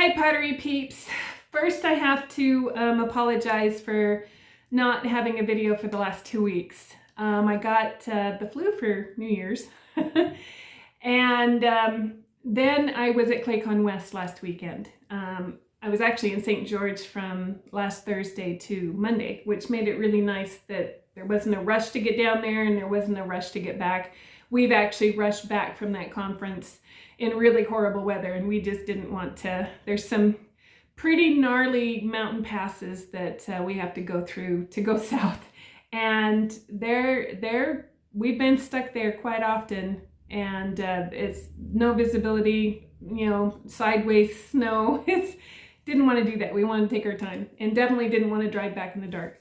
Hi Pottery peeps. First I have to apologize for not having a video for the last 2 weeks. I got the flu for New Year's and then I was at ClayCon West last weekend. I was actually in St. George from last Thursday to Monday, which made it really nice that there wasn't a rush to get down there and there wasn't a rush to get back. We've actually rushed back from that conference in really horrible weather, and we just didn't want to. There's some pretty gnarly mountain passes that we have to go through to go south, and we've been stuck there quite often, and it's no visibility, you know, sideways snow. Didn't want to do that. We wanted to take our time, and definitely didn't want to drive back in the dark.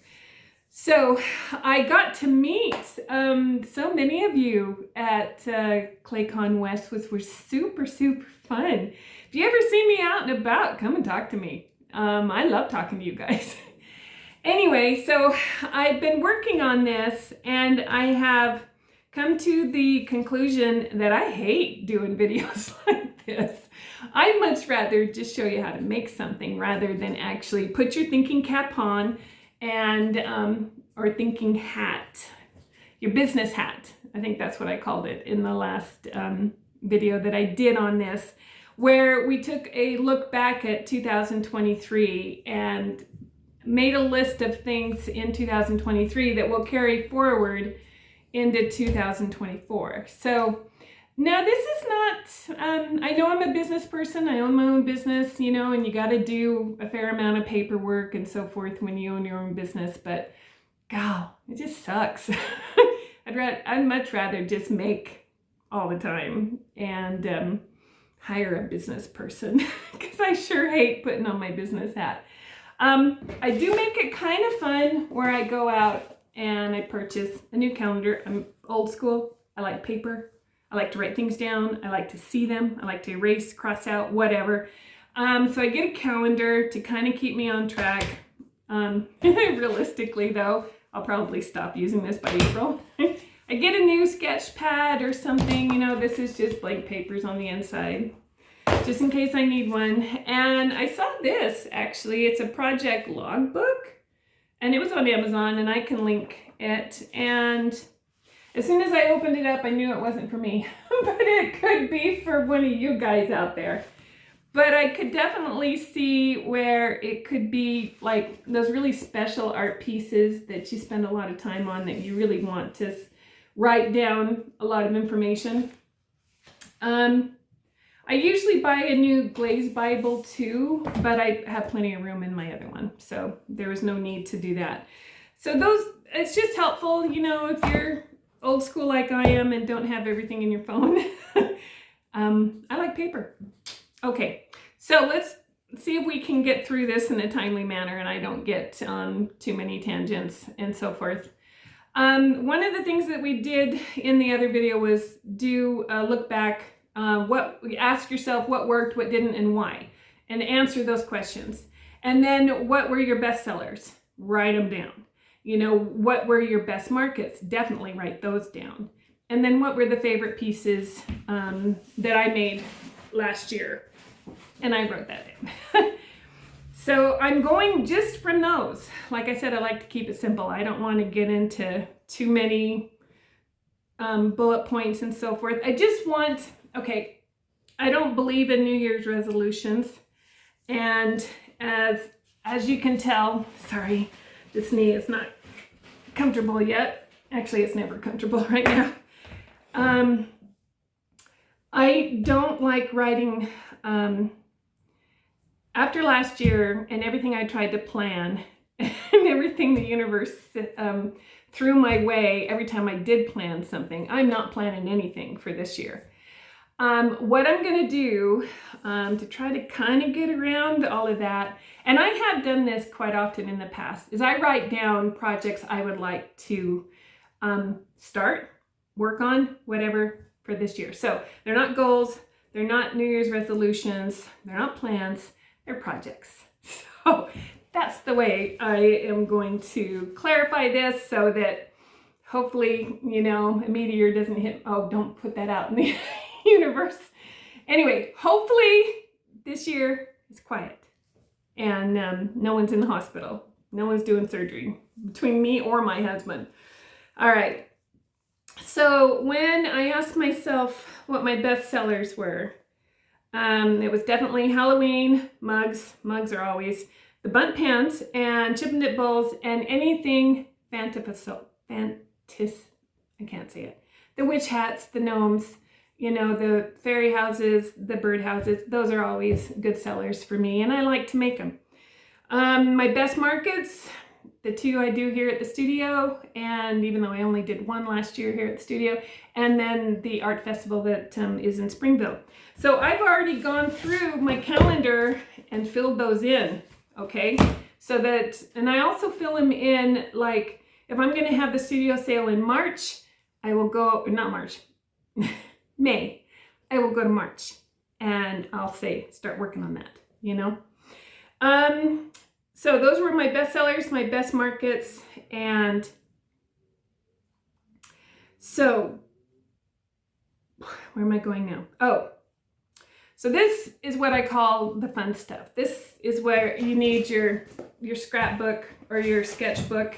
So I got to meet so many of you at ClayCon West, which was super fun. If you ever see me out and about, come and talk to me. I love talking to you guys. Anyway, so I've been working on this and I have come to the conclusion that I hate doing videos like this. I'd much rather just show you how to make something rather than actually put your thinking cap on and or thinking hat, your business hat. I think that's what I called it in the last video that I did on this, where we took a look back at 2023 and made a list of things in 2023 that will carry forward into 2024. So now this is not, I know I'm a business person, I own my own business, you know, and you got to do a fair amount of paperwork and so forth when you own your own business, but gal, it just sucks. I'd much rather just make all the time and hire a business person because I sure hate putting on my business hat. I do make it kind of fun where I go out and I purchase a new calendar. I'm old school, I like paper. I like to write things down. I like to see them. I like to erase, cross out, whatever. So I get a calendar to kind of keep me on track. Realistically though, I'll probably stop using this by April. I get a new sketch pad or something. You know, this is just blank papers on the inside, just in case I need one. And I saw this actually. It's a project logbook and it was on Amazon and I can link it. And as soon as I opened it up, I knew it wasn't for me, but it could be for one of you guys out there. But I could definitely see where it could be like those really special art pieces that you spend a lot of time on that you really want to write down a lot of information. I usually buy a new glazed Bible too, but I have plenty of room in my other one, so there was no need to do that. So it's just helpful, you know, if you're old school like I am and don't have everything in your phone. I like paper. Okay, so let's see if we can get through this in a timely manner and I don't get on too many tangents and so forth. One of the things that we did in the other video was do a look back, ask yourself what worked, what didn't, and why, and answer those questions. And then what were your best sellers? Write them down. You know, what were your best markets? Definitely write those down. And then what were the favorite pieces that I made last year? And I wrote that in. So I'm going just from those. Like I said, I like to keep it simple. I don't want to get into too many bullet points and so forth. I just want, okay, I don't believe in New Year's resolutions. And as you can tell, sorry, this knee is not comfortable yet. Actually, it's never comfortable right now. I don't like writing, after last year and everything I tried to plan and everything the universe threw my way every time I did plan something, I'm not planning anything for this year. What I'm going to do to try to kind of get around all of that, and I have done this quite often in the past, is I write down projects I would like to start, work on, whatever, for this year. So they're not goals, they're not New Year's resolutions, they're not plans, they're projects. So that's the way I am going to clarify this so that hopefully, you know, a meteor doesn't hit. Oh, don't put that out in the universe. Anyway, hopefully this year It's quiet. And no one's in the hospital. No one's doing surgery between me or my husband. All right. So when I asked myself what my best sellers were, it was definitely Halloween mugs. Mugs are always the bunt pans and chip and dip bowls and anything I can't say it. The witch hats, the gnomes, you know, the fairy houses, the bird houses. Those are always good sellers for me, and I like to make them. My best markets, the two I do here at the studio, and even though I only did one last year here at the studio, and then the art festival that is in Springville. So I've already gone through my calendar and filled those in, okay? So that, and I also fill them in, like, if I'm gonna have the studio sale in March, I will go, not March, May, I will go to March, and I'll say, start working on that, you know? So those were my best sellers, my best markets, and so where am I going now? Oh, so this is what I call the fun stuff. This is where you need your scrapbook or your sketchbook.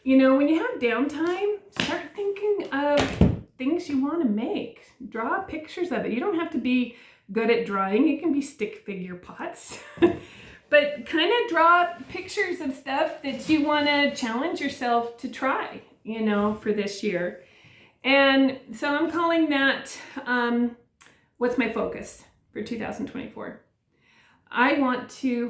You know, when you have downtime, start thinking of things you want to make. Draw pictures of it. You don't have to be good at drawing. It can be stick figure pots. But kind of draw pictures of stuff that you want to challenge yourself to try, you know, for this year. And so I'm calling that, what's my focus for 2024? I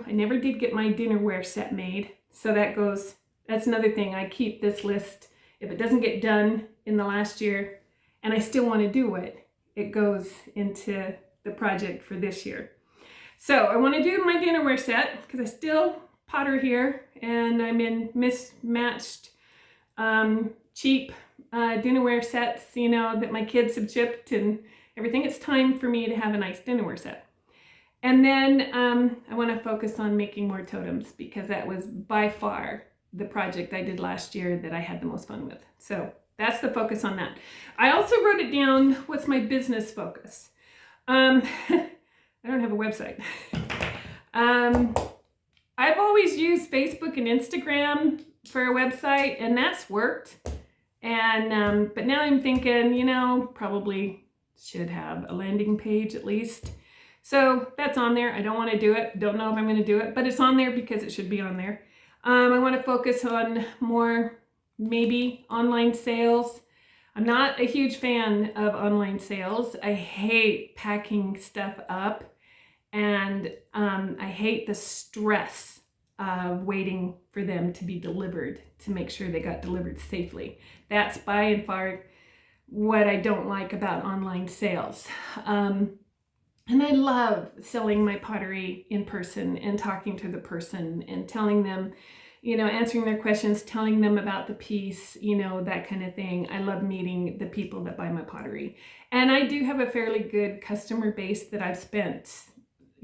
never did get my dinnerware set made. So that's another thing. I keep this list. If it doesn't get done in the last year and I still want to do it, it goes into the project for this year. So I want to do my dinnerware set because I still potter here and I'm in mismatched, cheap dinnerware sets, you know, that my kids have chipped and everything. It's time for me to have a nice dinnerware set. And then I want to focus on making more totems because that was by far the project I did last year that I had the most fun with. So that's the focus on that. I also wrote it down, what's my business focus? I don't have a website. I've always used Facebook and Instagram for a website, and that's worked. And but now I'm thinking, you know, probably should have a landing page at least. So that's on there. I don't want to do it. Don't know if I'm going to do it, but it's on there because it should be on there. I want to focus on more maybe online sales. I'm not a huge fan of online sales. I hate packing stuff up. And I hate the stress of waiting for them to be delivered to make sure they got delivered safely. That's by and far what I don't like about online sales. And I love selling my pottery in person and talking to the person and telling them, you know, answering their questions, telling them about the piece, you know, that kind of thing. I love meeting the people that buy my pottery. And I do have a fairly good customer base that I've spent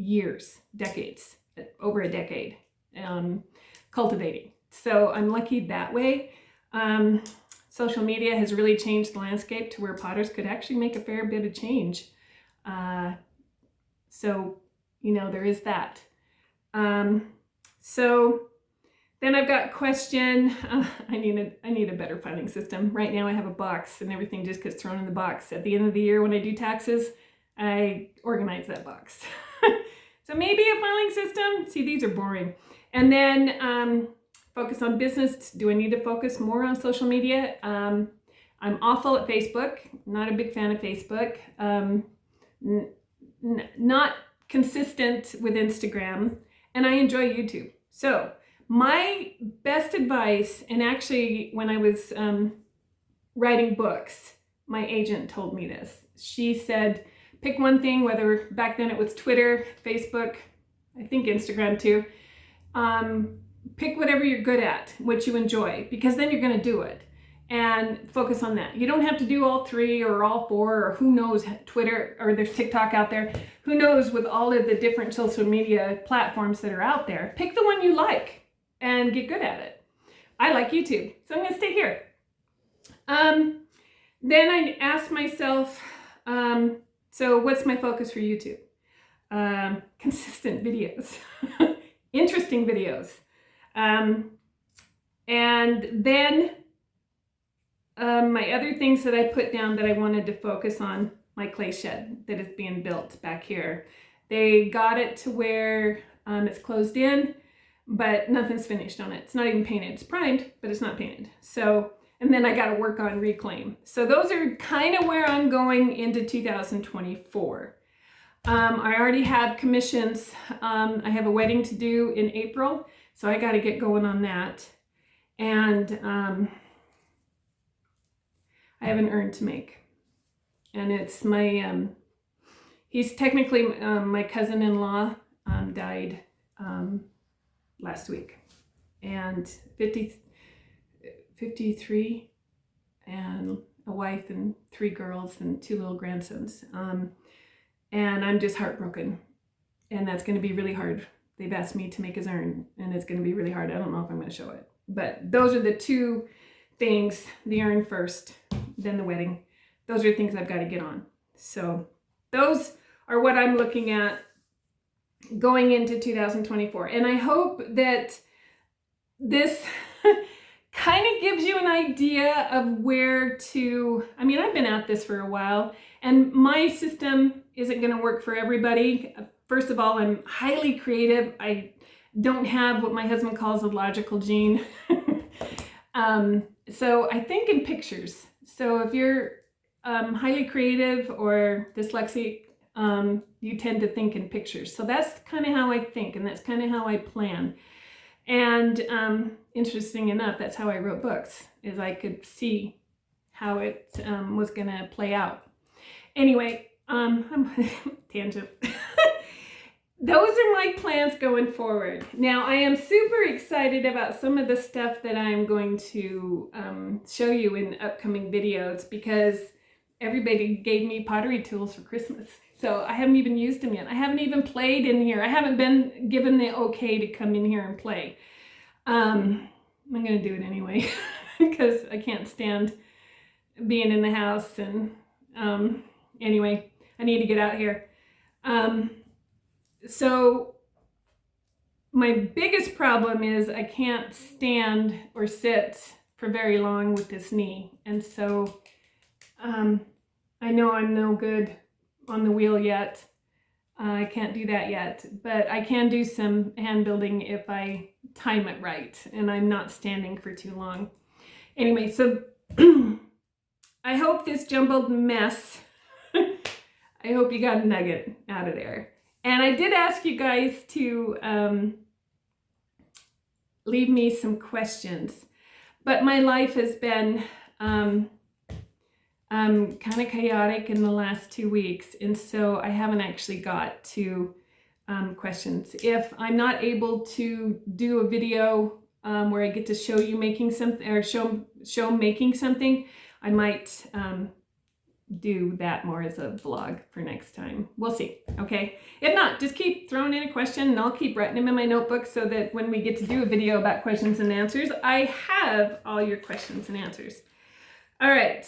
years, decades, over a decade, cultivating. So I'm lucky that way. Social media has really changed the landscape to where potters could actually make a fair bit of change. So, you know, there is that. So then I've got question, I need a better filing system. Right now I have a box and everything just gets thrown in the box. At the end of the year when I do taxes, I organize that box. So maybe a filing system. See, these are boring. And then focus on business. Do I need to focus more on social media? I'm awful at Facebook. Not a big fan of Facebook. Not consistent with Instagram. And I enjoy YouTube. So my best advice, and actually when I was writing books, my agent told me this. She said, pick one thing, whether back then it was Twitter, Facebook, I think Instagram too. Pick whatever you're good at, what you enjoy, because then you're going to do it and focus on that. You don't have to do all three or all four or who knows, Twitter, or there's TikTok out there. Who knows with all of the different social media platforms that are out there. Pick the one you like and get good at it. I like YouTube, so I'm going to stay here. Then I asked myself, so what's my focus for YouTube? consistent videos, interesting videos. And then my other things that I put down that I wanted to focus on, my clay shed that is being built back here. They got it to where it's closed in, but nothing's finished on it. It's not even painted. It's primed, but it's not painted. So, and then I got to work on reclaim. So those are kind of where I'm going into 2024. I already have commissions. I have a wedding to do in April, so I got to get going on that. And I have an urn to make. And it's my, he's technically my cousin-in-law, died last week. And 53, and a wife and 3 girls and 2 little grandsons. And I'm just heartbroken. And that's going to be really hard. They've asked me to make his urn, and it's going to be really hard. I don't know if I'm going to show it. But those are the 2 things, the urn first, then the wedding. Those are things I've got to get on. So those are what I'm looking at going into 2024. And I hope that this kind of gives you an idea of where to, I mean, I've been at this for a while, and my system isn't going to work for everybody. First of all, I'm highly creative. I don't have what my husband calls a logical gene. So I think in pictures. So if you're highly creative or dyslexic, you tend to think in pictures. So that's kind of how I think, and that's kind of how I plan. And interesting enough, that's how I wrote books, is I could see how it was going to play out. Anyway, I'm tangent. Those are my plans going forward. Now, I am super excited about some of the stuff that I'm going to show you in upcoming videos, because everybody gave me pottery tools for Christmas. So I haven't even used them yet. I haven't even played in here. I haven't been given the okay to come in here and play. I'm going to do it anyway because I can't stand being in the house. And anyway, I need to get out here. So my biggest problem is I can't stand or sit for very long with this knee. And so I know I'm no good on the wheel yet. I can't do that yet, but I can do some hand building if I time it right and I'm not standing for too long. Anyway, so I hope this jumbled mess, I hope you got a nugget out of there. And I did ask you guys to leave me some questions, but my life has been kind of chaotic in the last 2 weeks, and so I haven't actually got to questions. If I'm not able to do a video where I get to show you making something, or show making something, I might do that more as a vlog for next time. We'll see, okay? If not, just keep throwing in a question and I'll keep writing them in my notebook so that when we get to do a video about questions and answers, I have all your questions and answers. All right.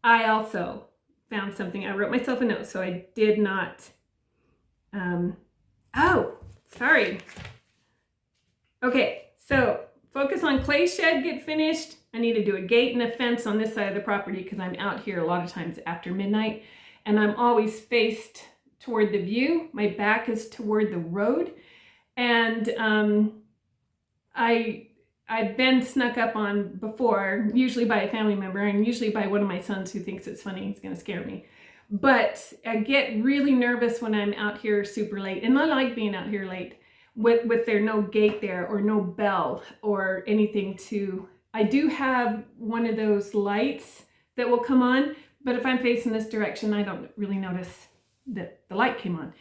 I also found something. I wrote myself a note, so I did not, oh, sorry. Okay, so focus on clay shed, get finished. I need to do a gate and a fence on this side of the property because I'm out here a lot of times after midnight, and I'm always faced toward the view. My back is toward the road, and I've been snuck up on before, usually by a family member and usually by one of my sons who thinks it's funny. He's going to scare me. But I get really nervous when I'm out here super late. And I like being out here late with there no gate there or no bell or anything to... I do have one of those lights that will come on, but if I'm facing this direction, I don't really notice that the light came on.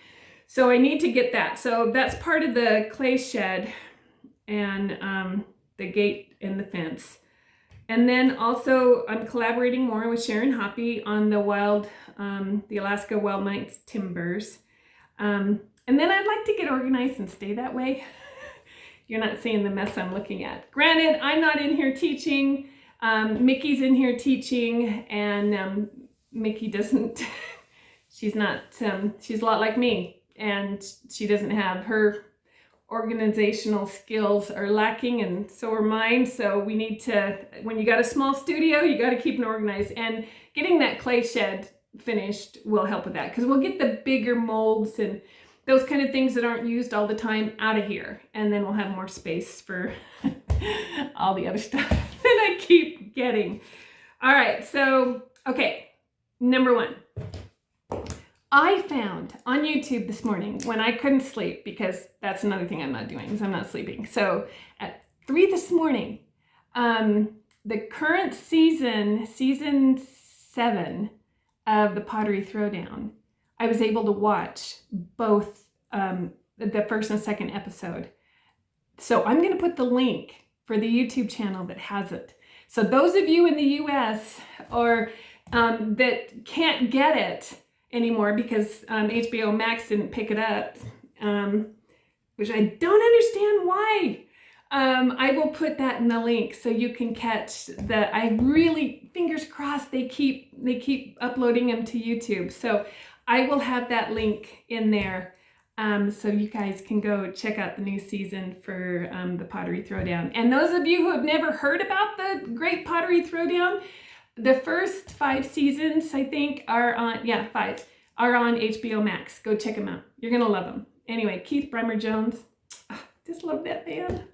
So I need to get that. So that's part of the clay shed and the gate and the fence. And then also I'm collaborating more with Sharon Hoppy on the Alaska Wild Nights timbers. And then I'd like to get organized and stay that way. You're not seeing the mess I'm looking at. Granted, I'm not in here teaching. Mickey's in here teaching, and Mickey doesn't, she's not, she's a lot like me, and she doesn't have her organizational skills are lacking, and so are mine. So we need to, when you got a small studio, you got to keep it organized, and getting that clay shed finished will help with that, because we'll get the bigger molds and those kind of things that aren't used all the time out of here, and then we'll have more space for all the other stuff that I keep getting. All right, so okay, number one. I found on YouTube this morning when I couldn't sleep, because that's another thing I'm not doing, is I'm not sleeping. So at 3 this morning, the current season 7 of the Pottery Throwdown, I was able to watch both the first and second episode. So I'm going to put the link for the YouTube channel that has it. So those of you in the US or that can't get it anymore because HBO Max didn't pick it up, which I don't understand why. I will put that in the link so you can catch the, I really, fingers crossed, they keep uploading them to YouTube. So I will have that link in there, so you guys can go check out the new season for the Pottery Throwdown. And those of you who have never heard about the Great Pottery Throwdown, the first 5 seasons, I think, are on, 5, are on HBO Max. Go check them out. You're going to love them. Anyway, Keith Bremer-Jones. Just love that band.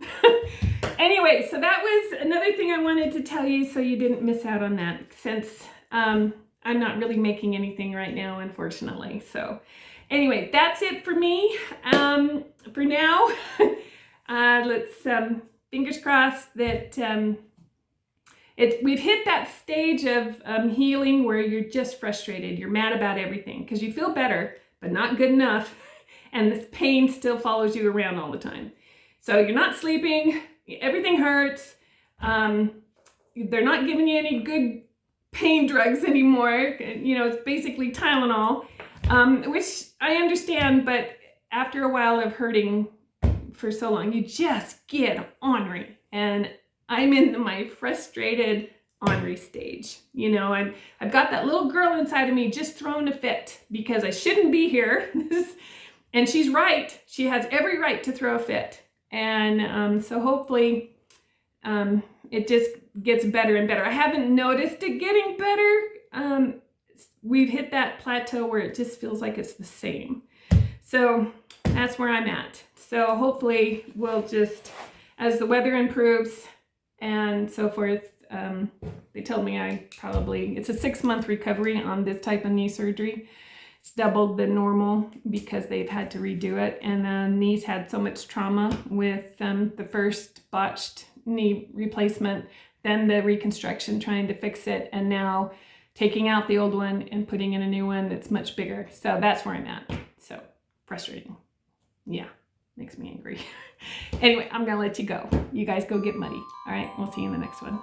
Anyway, so that was another thing I wanted to tell you so you didn't miss out on that, since I'm not really making anything right now, unfortunately. So anyway, that's it for me. For now, let's fingers crossed that we've hit that stage of healing where you're just frustrated. You're mad about everything because you feel better, but not good enough. And this pain still follows you around all the time. So you're not sleeping, everything hurts. They're not giving you any good pain drugs anymore. You know, it's basically Tylenol, which I understand, but after a while of hurting for so long, you just get ornery. And I'm in my frustrated ornery stage. You know, I've got that little girl inside of me just throwing a fit because I shouldn't be here. And she's right. She has every right to throw a fit. And so hopefully it just gets better and better. I haven't noticed it getting better. We've hit that plateau where it just feels like it's the same. So that's where I'm at. So hopefully we'll just, as the weather improves and so forth, they told me it's a 6-month recovery on this type of knee surgery. It's doubled the normal because they've had to redo it. And the knees had so much trauma with the first botched knee replacement, then the reconstruction trying to fix it, and now taking out the old one and putting in a new one that's much bigger. So that's where I'm at. So frustrating. Yeah, makes me angry. Anyway, I'm gonna let you go. You guys go get muddy. All right, we'll see you in the next one.